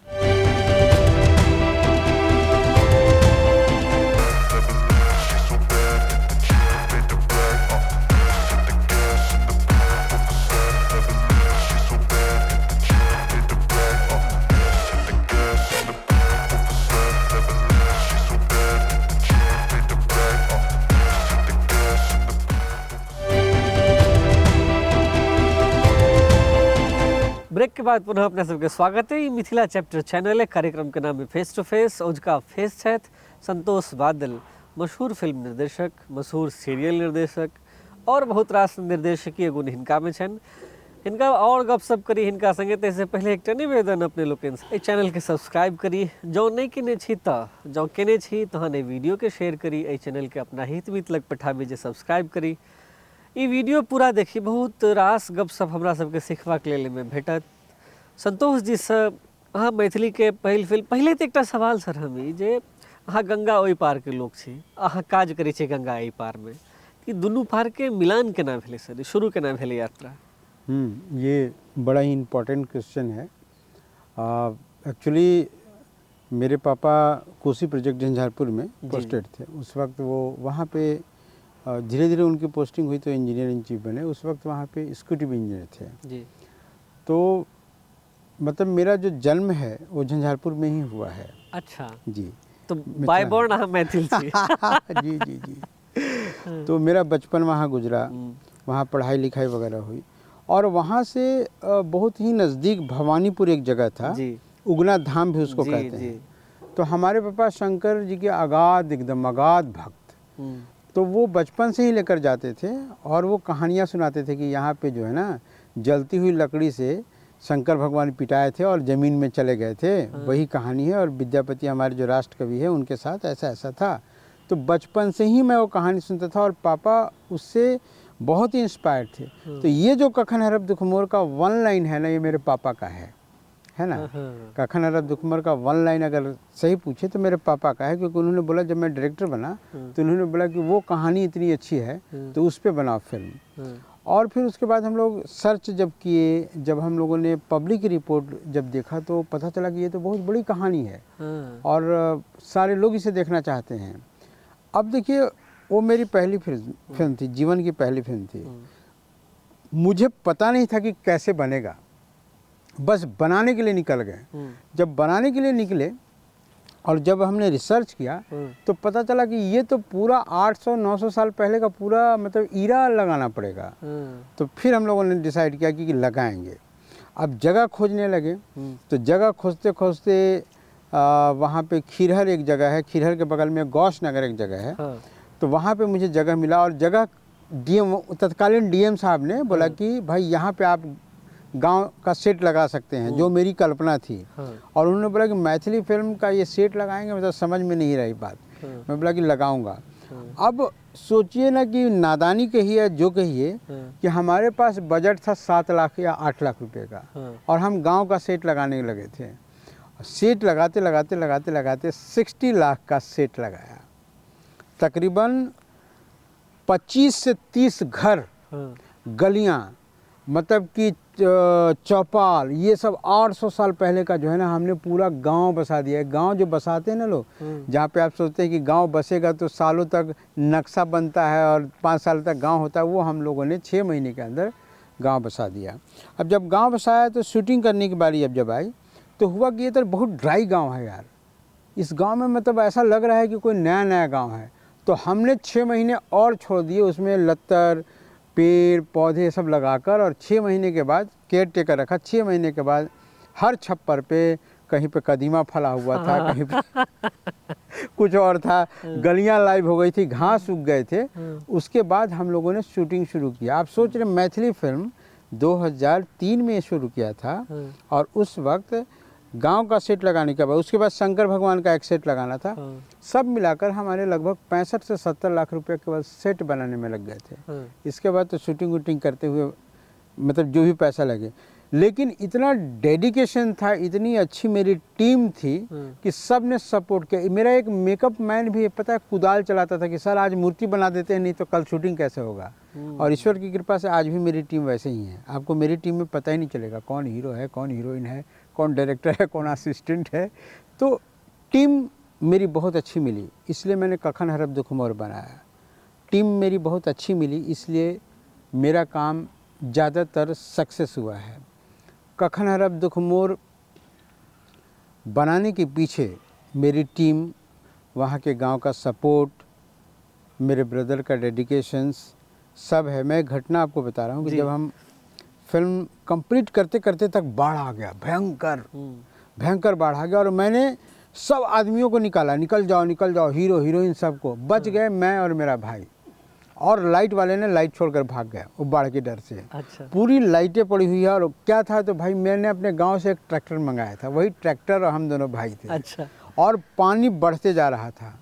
ब्रेक के बाद पुनः अपना सबके स्वागत है। मिथिला चैप्टर चैनल है, कार्यक्रम के नाम है फेस टू फेस। उजका फेस छथि संतोष बादल, मशहूर फिल्म निर्देशक, मशहूर सीरियल निर्देशक और बहुत रास निर्देशकीय गुण हिनका में छनि। हिनका और गपशप करी हिनका संगे, तैसे पहले एक निवेदन अपने लोकनि से, चैनल के सब्सक्राइब करी, जो नहीं केने छी तऽ जो केने छी तहन वीडियो के शेयर करी, चैनल के अपना हित मित लग पठाबी जे सब्सक्राइब करी। ई वीडियो पूरा देखी, बहुत रास गपशप हमरा सबके सिखबाक लेल में भेटत। संतोष जी से अहाँ मैथिली के पहिल फिल्म, पहले तो एक सवाल सर हम ई जे अहाँ गंगा ओहि पार के लोग छी, अहाँ काज करै छी गंगा एहि पार में, ई दुनू पार के मिलान केना भेलै सर, शुरू केना भेलै यात्रा?
ये बड़ा ही इम्पोर्टेंट क्वेश्चन है। एक्चुअली मेरे पापा कोसी प्रोजेक्ट झंझारपुर में पोस्टेड थे। उस वक्त वो वहाँ पे धीरे धीरे उनकी पोस्टिंग हुई तो इंजीनियर इन चीफ बने। उस वक्त वहाँ पे एग्जीक्यूटिव इंजीनियर थे
जी।
तो मतलब मेरा जो जन्म है वो झंझारपुर में ही हुआ है।
अच्छा
जी,
तो बाय बॉर्न हम मैथिल छी।
जी जी जी। तो मेरा बचपन वहाँ गुजरा, वहाँ पढ़ाई लिखाई वगैरह हुई, और वहाँ से बहुत ही नज़दीक भवानीपुर एक जगह था जी। उगना धाम भी उसको कहते हैं। तो हमारे पापा शंकर जी के एकदम अगाध भक्त, तो वो बचपन से ही लेकर जाते थे और वो कहानियाँ सुनाते थे कि यहाँ पे जो है ना जलती हुई लकड़ी से शंकर भगवान पिटाए थे और ज़मीन में चले गए थे, वही कहानी है। और विद्यापति हमारे जो राष्ट्र कवि है उनके साथ ऐसा ऐसा था। तो बचपन से ही मैं वो कहानी सुनता था और पापा उससे बहुत ही इंस्पायर्ड थे। तो ये जो कखन हरब दुखमोर का वन लाइन है ना, ये मेरे पापा का है ना। कखन हरब दुखमोर का वन लाइन अगर सही पूछे तो मेरे पापा का है, क्योंकि उन्होंने बोला जब मैं डायरेक्टर बना तो उन्होंने बोला कि वो कहानी इतनी अच्छी है तो उस पर बनाओ फिल्म। और फिर उसके बाद हम लोग सर्च जब किए, जब हम लोगों ने पब्लिक रिपोर्ट जब देखा तो पता चला कि ये तो बहुत बड़ी कहानी है और सारे लोग इसे देखना चाहते हैं। अब देखिए, वो मेरी पहली फिल्म थी, जीवन की पहली फिल्म थी। मुझे पता नहीं था कि कैसे बनेगा, बस बनाने के लिए निकल गए। जब बनाने के लिए निकले और जब हमने रिसर्च किया तो पता चला कि ये तो पूरा 800-900 साल पहले का पूरा मतलब ईरा लगाना पड़ेगा। तो फिर हम लोगों ने डिसाइड किया कि लगाएंगे। अब जगह खोजने लगे, तो जगह खोजते खोजते वहाँ पे खीरहर एक जगह है, खीरहर के बगल में गौश नगर एक जगह है। तो वहाँ पे मुझे जगह मिला और जगह तत्कालीन डीएम साहब ने बोला कि भाई यहाँ पे आप गांव का सेट लगा सकते हैं, जो मेरी कल्पना थी। और उन्होंने बोला कि मैथिली फिल्म का ये सेट लगाएंगे, मतलब समझ में नहीं रही बात। मैं बोला कि लगाऊंगा। अब सोचिए ना कि नादानी कहिए जो कहिए कि हमारे पास बजट था 7 लाख या 8 लाख रुपए का, और हम गांव का सेट लगाने लगे थे। सेट लगाते लगाते लगाते लगाते 60 लाख का सेट लगाया। तकरीबन 25 से 30 घर, गलियां मतलब कि चौपाल, ये सब 800 साल पहले का जो है ना, हमने पूरा गांव बसा दिया है। गांव जो बसाते हैं ना लोग, जहाँ पे आप सोचते हैं कि गांव बसेगा तो सालों तक नक्शा बनता है और 5 साल तक गांव होता है, वो हम लोगों ने 6 महीने के अंदर गांव बसा दिया। अब जब गांव बसाया तो शूटिंग करने की बारी अब जब आई तो हुआ कि ये तो बहुत ड्राई गाँव है यार, इस गांव में मतलब ऐसा लग रहा है कि कोई नया नया गांव है। तो हमने 6 महीने और छोड़ दिए, उसमें लत्तर पेड़ पौधे सब लगाकर, और 6 महीने के बाद केयर टेकर रखा। 6 महीने के बाद हर छप्पर पे कहीं पे कदीमा फला हुआ था, कहीं पे कुछ और था, गलियां लाइव हो गई थी, घास उग गए थे। उसके बाद हम लोगों ने शूटिंग शुरू किया। आप सोच रहे मैथिली फिल्म 2003 में शुरू किया था, और उस वक्त गांव का सेट लगाने के बाद उसके बाद शंकर भगवान का एक सेट लगाना था। सब मिलाकर हमारे लगभग 65 से 70 लाख रुपए केवल सेट बनाने में लग गए थे। इसके बाद तो शूटिंग वूटिंग करते हुए मतलब जो भी पैसा लगे, लेकिन इतना डेडिकेशन था, इतनी अच्छी मेरी टीम थी कि सब ने सपोर्ट किया। मेरा एक मेकअप मैन भी पता है कुदाल चलाता था कि सर आज मूर्ति बना देते हैं, नहीं तो कल शूटिंग कैसे होगा। और ईश्वर की कृपा से आज भी मेरी टीम वैसे ही है। आपको मेरी टीम में पता ही नहीं चलेगा कौन हीरो है, कौन हीरोइन है, कौन डायरेक्टर है, कौन असिस्टेंट है। तो टीम मेरी बहुत अच्छी मिली, इसलिए मैंने कखन हरब दुख मोर बनाया। टीम मेरी बहुत अच्छी मिली, इसलिए मेरा काम ज़्यादातर सक्सेस हुआ है। कखन हरब दुख मोर बनाने के पीछे मेरी टीम, वहाँ के गांव का सपोर्ट, मेरे ब्रदर का डेडिकेशंस सब है। मैं एक घटना आपको बता रहा हूँ कि जब हम फिल्म कंप्लीट करते करते तक बाढ़ आ गया, भयंकर बाढ़ आ गया, और मैंने सब आदमियों को निकाला, निकल जाओ, हीरो हीरोइन सबको। बच गए मैं और मेरा भाई, और लाइट वाले ने लाइट छोड़कर भाग गया वो बाढ़ के डर से।
अच्छा।
पूरी लाइटें पड़ी हुई है, और क्या था तो भाई मैंने अपने गांव से एक ट्रैक्टर मंगाया था, वही ट्रैक्टर और हम दोनों भाई थे।
अच्छा।
और पानी बढ़ते जा रहा था,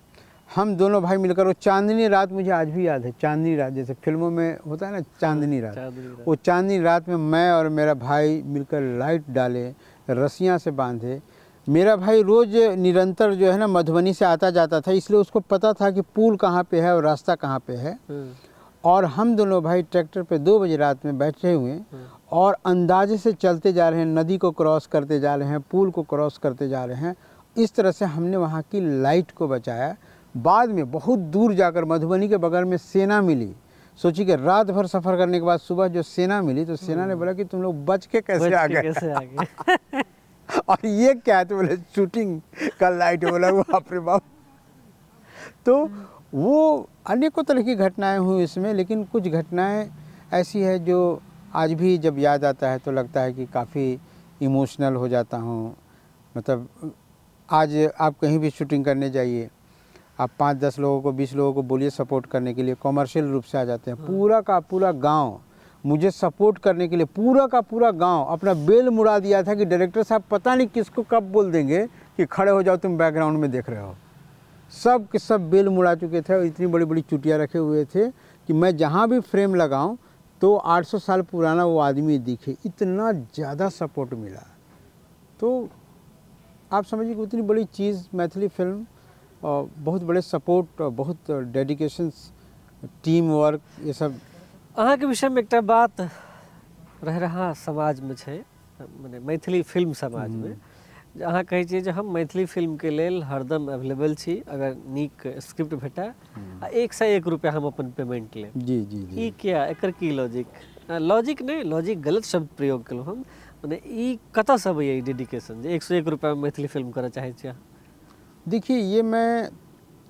हम दोनों भाई मिलकर, वो चांदनी रात मुझे आज भी याद है, चांदनी रात जैसे फिल्मों में होता है ना, चांदनी रात, वो चांदनी रात में मैं और मेरा भाई मिलकर लाइट डाले, रस्सियाँ से बांधे। मेरा भाई रोज़ निरंतर जो है ना मधुबनी से आता जाता था, इसलिए उसको पता था कि पुल कहाँ पे है और रास्ता कहाँ पे है। और हम दोनों भाई ट्रैक्टर पे 2 बजे रात में बैठे हुए और अंदाजे से चलते जा रहे हैं, नदी को क्रॉस करते जा रहे हैं, पुल को क्रॉस करते जा रहे हैं। इस तरह से हमने वहाँ की लाइट को बचाया। बाद में बहुत दूर जाकर मधुबनी के बगल में सेना मिली। सोचिए कि रात भर सफ़र करने के बाद सुबह जो सेना मिली, तो सेना ने बोला कि तुम लोग बच के कैसे आ गए और ये क्या है, तो बोले शूटिंग का लाइट। बोला बाप रे बाप। तो वो अनेकों तरह की घटनाएं हुई इसमें, लेकिन कुछ घटनाएं ऐसी है जो आज भी जब याद आता है तो लगता है कि काफ़ी इमोशनल हो जाता हूँ। मतलब आज आप कहीं भी शूटिंग करने जाइए, आप 5-10 लोगों को 20 लोगों को बोलिए सपोर्ट करने के लिए, कॉमर्शियल रूप से आ जाते हैं। पूरा का पूरा गांव मुझे सपोर्ट करने के लिए, पूरा का पूरा गांव अपना बेल मुड़ा दिया था कि डायरेक्टर साहब पता नहीं किसको कब बोल देंगे कि खड़े हो जाओ, तुम बैकग्राउंड में देख रहे हो। सब के सब बेल मुड़ा चुके थे, और इतनी बड़ी बड़ी चुटियाँ रखे हुए थे कि मैं जहाँ भी फ्रेम लगाऊँ तो 800 साल पुराना वो आदमी दिखे। इतना ज़्यादा सपोर्ट मिला। तो आप समझिए कि उतनी बड़ी चीज़ मैथिली फिल्म, और बहुत बड़े सपोर्ट, बहुत डेडिकेशंस, टीम वर्क, ये सब।
अहाँ के विषय में एकटा बात रह रहा समाज में छै, माने मैथिली फिल्म समाज में, अहाँ कहै छियै जे हम मैथिली फिल्म के लेल हरदम अवेलेबल छी, अगर नीक स्क्रिप्ट भेटा आ 101 रुपया हम अपन पेमेंट लेब।
जी जी जी।
ई क्या, एकर की लॉजिक? लॉजिक नहीं, लॉजिक गलत शब्द प्रयोग केलहुँ हम। माने ई कतऽ से अबैया ई डेडिकेशन जे 101 रुपया में मैथिली फिल्म करऽ चाहै छी?
देखिए,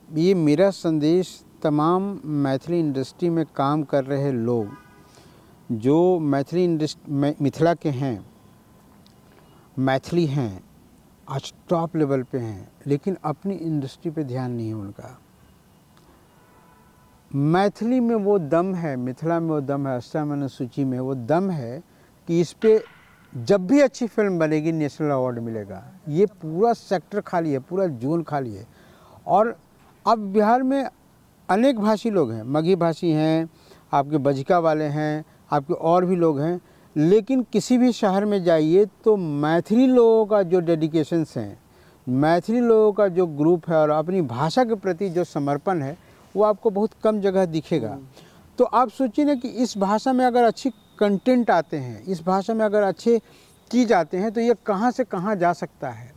ये मेरा संदेश तमाम मैथिली इंडस्ट्री में काम कर रहे लोग जो मैथिली इंडस्ट्री मिथिला के हैं, मैथिली हैं, आज टॉप लेवल पे हैं, लेकिन अपनी इंडस्ट्री पे ध्यान नहीं है उनका। मैथिली में वो दम है, मिथिला में वो दम है, अष्टावक्र में वो दम है कि इस पे जब भी अच्छी फिल्म बनेगी नेशनल अवार्ड मिलेगा। ये पूरा सेक्टर खाली है, पूरा जोन खाली है। और अब बिहार में अनेक भाषी लोग हैं, मगही भाषी हैं, आपके बजिका वाले हैं, आपके और भी लोग हैं, लेकिन किसी भी शहर में जाइए तो मैथिली लोगों का जो डेडिकेशंस हैं, मैथिली लोगों का जो ग्रुप है और अपनी भाषा के प्रति जो समर्पण है, वो आपको बहुत कम जगह दिखेगा। तो आप सोचिए ना कि इस भाषा में अगर अच्छी कंटेंट आते हैं, इस भाषा में अगर अच्छे की जाते हैं तो ये कहाँ से कहाँ जा सकता है।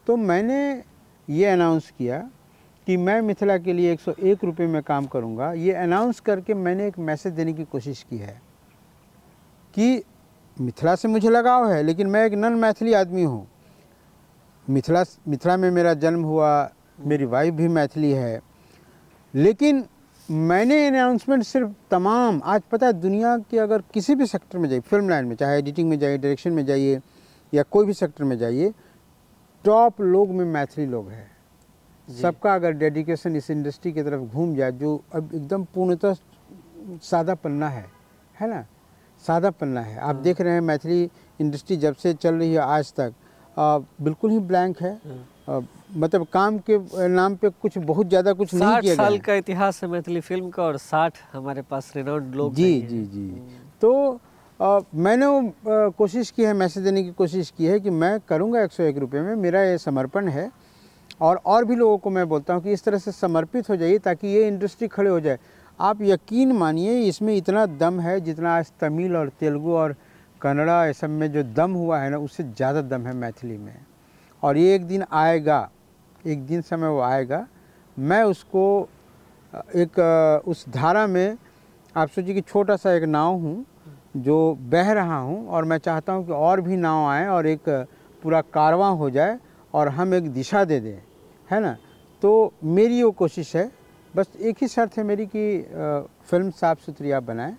तो मैंने ये अनाउंस किया कि मैं मिथिला के लिए 101 रुपये में काम करूँगा। ये अनाउंस करके मैंने एक मैसेज देने की कोशिश की है कि मिथिला से मुझे लगाव है, लेकिन मैं एक नॉन मैथिली आदमी हूँ। मिथिला में मेरा जन्म हुआ, मेरी वाइफ भी मैथिली है, लेकिन मैंने अनाउंसमेंट सिर्फ तमाम, आज पता है दुनिया के अगर किसी भी सेक्टर में जाइए, फिल्म लाइन में, चाहे एडिटिंग में जाइए, डायरेक्शन में जाइए या कोई भी सेक्टर में जाइए, टॉप लोग में मैथिली लोग हैं। सबका अगर डेडिकेशन इस इंडस्ट्री की तरफ घूम जाए, जो अब एकदम पूर्णतः सादा पन्ना है ना, सादा पन्ना है। आप देख रहे हैं मैथिली इंडस्ट्री जब से चल रही है आज तक बिल्कुल ही ब्लैंक है। मतलब काम के नाम पे कुछ बहुत ज़्यादा कुछ नहीं किया गया।
60 साल का इतिहास है मैथिली फिल्म का और 60 हमारे पास रिनाउंड लोग
जी। तो मैंने कोशिश की है, मैसेज देने की कोशिश की है कि मैं करूँगा 101 रुपये में, मेरा ये समर्पण है। और भी लोगों को मैं बोलता हूँ कि इस तरह से समर्पित हो जाइए ताकि ये इंडस्ट्री खड़े हो जाए। आप यकीन मानिए इसमें इतना दम है जितना आज तमिल और तेलुगु और कन्नड़ा ये सब में जो दम हुआ है ना, उससे ज़्यादा दम है मैथिली में। और ये एक दिन आएगा, एक दिन समय वो आएगा, मैं उसको एक उस धारा में, आप सोचिए कि छोटा सा एक नाव हूँ जो बह रहा हूँ, और मैं चाहता हूँ कि और भी नाव आएँ और एक पूरा कारवां हो जाए और हम एक दिशा दे दें, है ना। तो मेरी वो कोशिश है, बस एक ही शर्त है मेरी कि फिल्म साफ़ सुथरी आप बनाएं।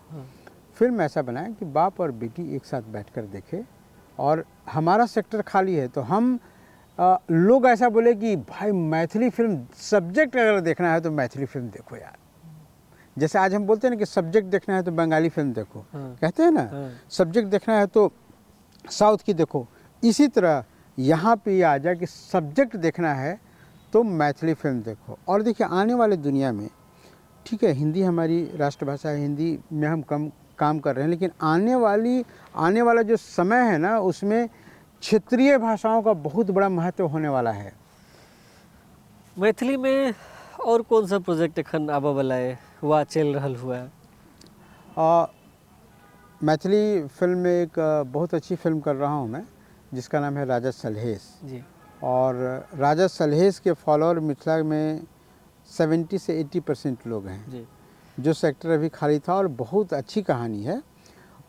फिल्म ऐसा बनाएं कि बाप और बेटी एक साथ बैठकर देखें। और हमारा सेक्टर खाली है तो हम लोग ऐसा बोले कि भाई मैथिली फिल्म सब्जेक्ट अगर देखना है तो मैथिली फिल्म देखो यार। जैसे आज हम बोलते हैं ना कि सब्जेक्ट देखना है तो बंगाली फिल्म देखो, कहते हैं ना, सब्जेक्ट देखना है तो साउथ की देखो। इसी तरह यहाँ पे ये आ जाए कि सब्जेक्ट देखना है तो मैथिली फिल्म देखो। और देखिए आने वाले दुनिया में, ठीक है हिंदी हमारी राष्ट्रभाषा है, हिंदी में हम कम काम कर रहे हैं, लेकिन आने वाला जो समय है ना, उसमें क्षेत्रीय भाषाओं का बहुत बड़ा महत्व होने वाला है।
मैथिली में और कौन सा प्रोजेक्ट एखन आबऽ वाला है, हुआ चल रहल हुआ है?
मैथिली फिल्म में एक बहुत अच्छी फिल्म कर रहा हूँ मैं, जिसका नाम है राजा सलहेश जी। और राजा सलहेश के फॉलोअर मिथिला में 70 से 80% लोग हैं जी। जो सेक्टर अभी खाली था और बहुत अच्छी कहानी है,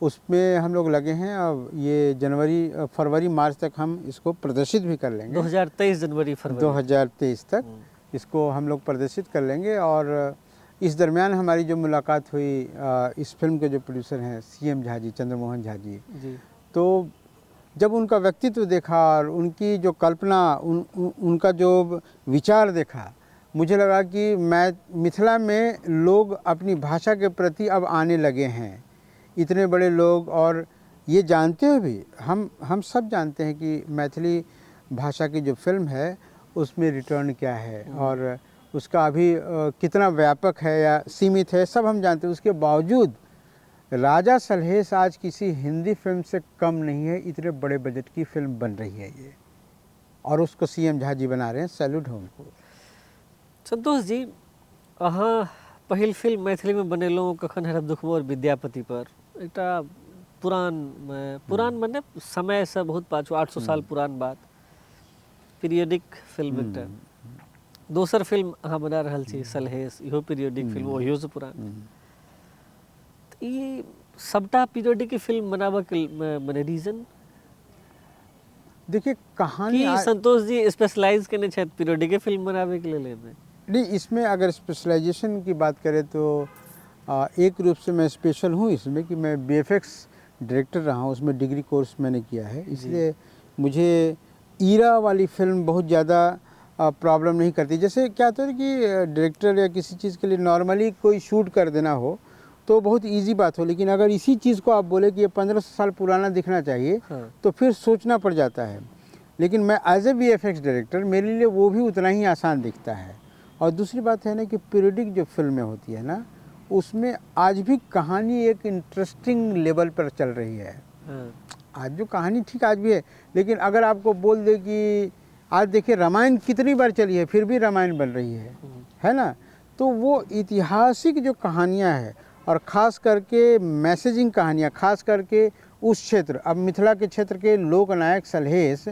उसमें हम लोग लगे हैं। अब ये फरवरी मार्च तक हम इसको प्रदर्शित भी कर लेंगे।
2023 जनवरी फरवरी
2023 तक इसको हम लोग प्रदर्शित कर लेंगे। और इस दरमियान हमारी जो मुलाकात हुई इस फिल्म के जो प्रोड्यूसर हैं CM झा जी, चंद्रमोहन झा जी, तो जब उनका व्यक्तित्व देखा और उनकी जो कल्पना, उनका जो विचार देखा, मुझे लगा कि मिथिला में लोग अपनी भाषा के प्रति अब आने लगे हैं, इतने बड़े लोग। और ये जानते हुए भी हम सब जानते हैं कि मैथिली भाषा की जो फिल्म है उसमें रिटर्न क्या है और उसका अभी कितना व्यापक है या सीमित है, सब हम जानते हैं। उसके बावजूद राजा सलहेश आज किसी हिंदी फिल्म से कम नहीं है, इतने बड़े बजट की फिल्म बन रही है ये, और उसको CM झा जी बना रहे हैं। सैल्यूट हो उनको।
संतोष जी, अहाँ पहिल फिल्म मैथिली में बनेलहुँ कखन हरब दुखमोर विद्यापति पर। एकटा पुरान मने समय से बहुत पाछू, 800 साल पुरान बात, पीरियडिक फिल्म एकटा। दोसर फिल्म अहाँ बना रहल छी सलहेश, इहो पीरियडिक फिल्म, ओहियो से पुरान। ई सबटा पीरियडिक फिल्म बनाबऽ के मने रीजन?
देखिए कहानी
संतोष जी स्पेशलाइज केने छथि पीरियडिक फिल्म बनाबे के लिए?
नहीं, इसमें अगर स्पेशलाइजेशन की बात करें तो एक रूप से मैं स्पेशल हूँ इसमें कि मैं BFX डायरेक्टर रहा हूँ, उसमें डिग्री कोर्स मैंने किया है, इसलिए मुझे ईरा वाली फिल्म बहुत ज़्यादा प्रॉब्लम नहीं करती। जैसे क्या होता है कि डायरेक्टर या किसी चीज़ के लिए नॉर्मली कोई शूट कर देना हो तो बहुत इजी बात हो, लेकिन अगर इसी चीज़ को आप बोले कि ये 1500 साल पुराना दिखना चाहिए, तो फिर सोचना पड़ जाता है। लेकिन मैं एज ए VFX डायरेक्टर, मेरे लिए वो भी उतना ही आसान दिखता है। और दूसरी बात है ना कि पीरियडिक जो फिल्में होती है ना, उसमें आज भी कहानी एक इंटरेस्टिंग लेवल पर चल रही है। आज जो कहानी ठीक आज भी है, लेकिन अगर आपको बोल दे कि आज देखिए रामायण कितनी बार चली है फिर भी रामायण बन रही है ना, तो वो ऐतिहासिक जो कहानियाँ हैं, और ख़ास करके मैसेजिंग कहानियाँ, ख़ास करके उस क्षेत्र, अब मिथिला के क्षेत्र के लोकनायक सलहेश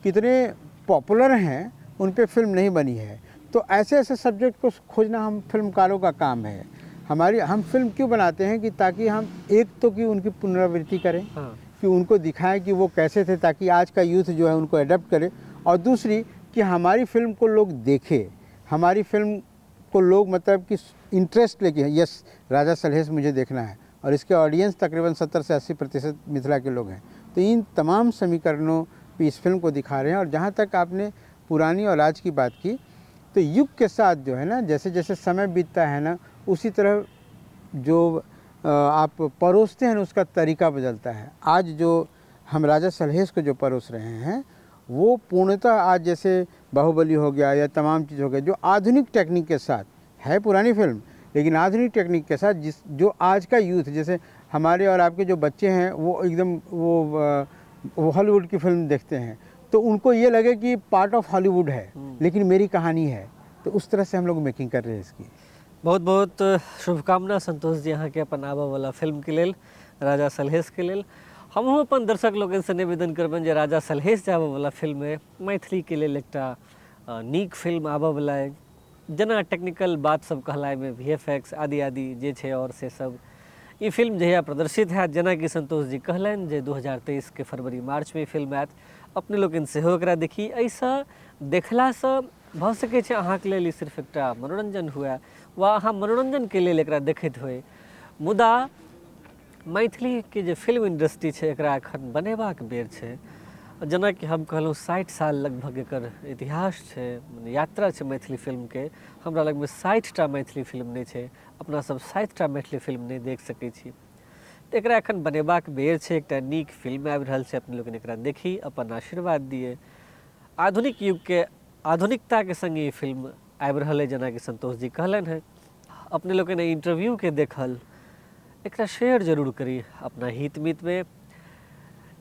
कितने पॉपुलर हैं, उन पे फिल्म नहीं बनी है। तो ऐसे ऐसे सब्जेक्ट को खोजना हम फिल्मकारों का काम है। हम फिल्म क्यों बनाते हैं कि ताकि हम एक तो कि उनकी पुनरावृत्ति करें,
हाँ।
कि उनको दिखाएं कि वो कैसे थे, ताकि आज का यूथ जो है उनको अडेप्ट करे, और दूसरी कि हमारी फिल्म को लोग देखें, हमारी फिल्म को लोग मतलब कि इंटरेस्ट लेके, यस राजा सलहेश मुझे देखना है, और इसके ऑडियंस तकरीबन 70 से 80% मिथिला के लोग हैं। तो इन तमाम समीकरणों पे इस फिल्म को दिखा रहे हैं। और जहाँ तक आपने पुरानी और आज की बात की, तो युग के साथ जो है ना, जैसे जैसे समय बीतता है ना, उसी तरह जो आप परोसते हैं ना, उसका तरीका बदलता है। आज जो हम राजा सलहेश को जो परोस रहे हैं, वो पूर्णतः आज जैसे बाहुबली हो गया या तमाम चीज़ हो गया, जो आधुनिक टेक्निक के साथ है, पुरानी फिल्म लेकिन आधुनिक टेक्निक के साथ, जो आज का यूथ, जैसे हमारे और आपके जो बच्चे हैं, वो एकदम वो हॉलीवुड की फिल्म देखते हैं, तो उनको ये लगे कि पार्ट ऑफ हॉलीवुड है, लेकिन मेरी कहानी है। तो उस तरह से हम लोग मेकिंग कर रहे हैं इसकी।
बहुत बहुत शुभकामना संतोष जी यहाँ के अपन आबा वाला फिल्म के लेल, राजा सलहेश के लेल। हमहूँ अपन दर्शक लोगन से निवेदन करबनि जे राजा सलहेश जे आबा वाला फिल्म है, मैथिली के लेल एकटा नीक फिल्म आबा वाला है। जना टेक्निकल बात सब कहलाए में VFX आदि आदि जे छे, और से सब ई फिल्म जहिया प्रदर्शित है, जना कि संतोष जी कहलन जे 2023 के फरवरी मार्च में फिल्म आयत, अपने लोगन सेहो एकरा देखी। ऐसा देखला से भ सकै छै अहाँके लेल ई सिर्फ एकटा मनोरंजन हुए, वा अहाँ मनोरंजन के लेल एकरा देखैत होय। मुदा मैथिली के जे फिल्म इंडस्ट्री छै, एकरा एखन बनेबाक बेर छै। जना कि हम कहलहुँ 60 साल लगभग एकर इतिहास छै, यात्रा छै मैथिली फिल्म के। हमरा लग में 60टा मैथिली फिल्म नहीं छै, अपना सब 60टा मैथिली फिल्म नहीं देख सकै छी। तो एकरा एखन बनेबाक बेर छै, एकटा नीक फिल्म आबि रहल छै, अपने लोगन एकरा देखी, अपन आशीर्वाद दिए। आधुनिक युग के आधुनिकता के संग ई फिल्म आबि रहल है, जना कि संतोष जी कहलन है। अपने लोगन इंटरव्यू के देखल, एकरा शेयर जरूर करी अपना हित मित में।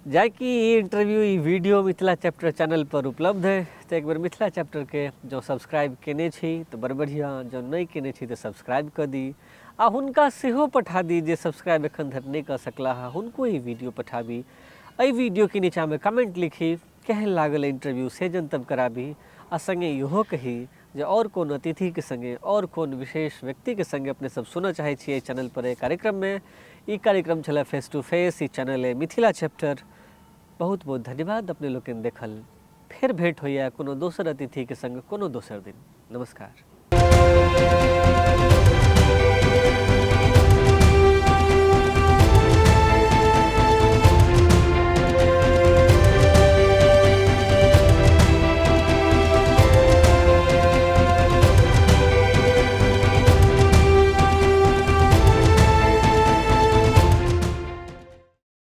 जाए कि ये इंटरव्यू, ये वीडियो मिथिला चैप्टर चैनल पर उपलब्ध है, तो एक बार मिथिला चैप्टर के जो सब्सक्राइब केने छी तो बड़ बढ़िया, जो नहीं केने छी तो सब्सक्राइब कर दी। आ हुनका सेहो पठा दी जे सब्सक्राइब एखन धरि नहीं कर सकला है, हुनको ही वीडियो पठाबी। एहि वीडियो के नीचा में कमेंट लिखी केहन लागल इंटरव्यू से जनतब कराबी। आ संगे इहो कही जे और कौन अतिथि के संगे और कौन विशेष व्यक्ति के संगे अपने सब सुनना चाहे छिए चैनल पर एक कार्यक्रम में। ई कार्यक्रम छला फेस टू फेस, ई चैनल है मिथिला चैप्टर। बहुत बहुत धन्यवाद अपने लोग के देखल। फिर भेंट होइया कोनो दोसर अतिथि के संग कोनो दोसर दिन। नमस्कार।